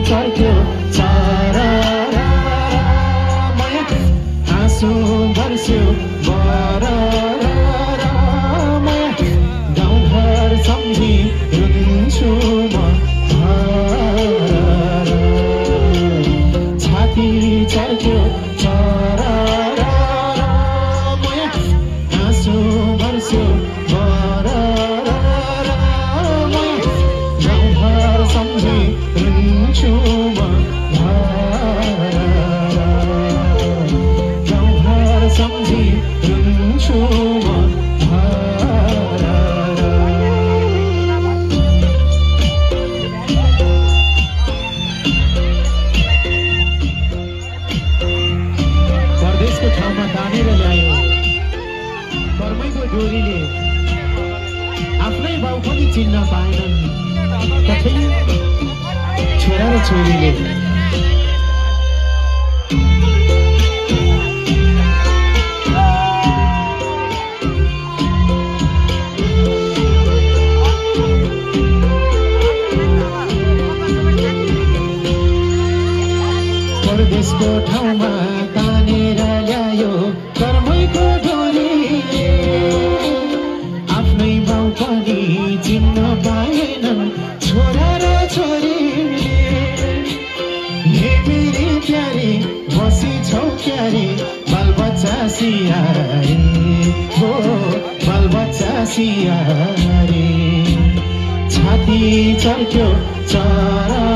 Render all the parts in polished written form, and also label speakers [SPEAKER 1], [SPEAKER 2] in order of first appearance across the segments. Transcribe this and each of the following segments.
[SPEAKER 1] चल्थ्यो चरा माया आँसु बर्स्यो माया गाउँघर सम्झी रुन्छु म छाती चल्थ्यो चरा माया आँसु बर्स्यो माया गाउँघर सम्झी रुन्छु म गाउँघर सम्झी रुन्छु म परदेशको ठाउँमा तानेर ल्यायो कर्मैको डोरीले आफ्नै बाउ पनि चिन्न पाएनन् कतै छोरा र छोरीले परदेशको ठाउँमा तानेर ल्यायो कर्मैको डोरीले आफ्नै बाउ पनि चिन्न पाएनन् छोरा र छोरीले हे मेरी प्यारी बसी छौ क्यारी बालबच्चा सियारी हो बालबच्चा सियारी छाती चल्क्यो चरा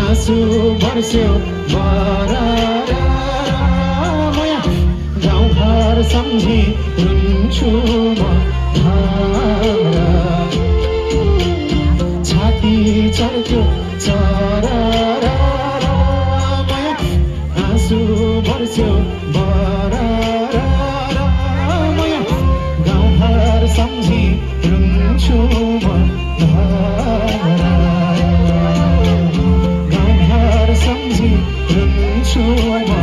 [SPEAKER 1] आँसु बर्स्यो माया गाउँघर सम्झी रुन्छु म छाती चल्क्यो चरा माया आँसु बर्स्यो माया गाउँघर सम्झी रुन्छु म सम्झी रुन्छु म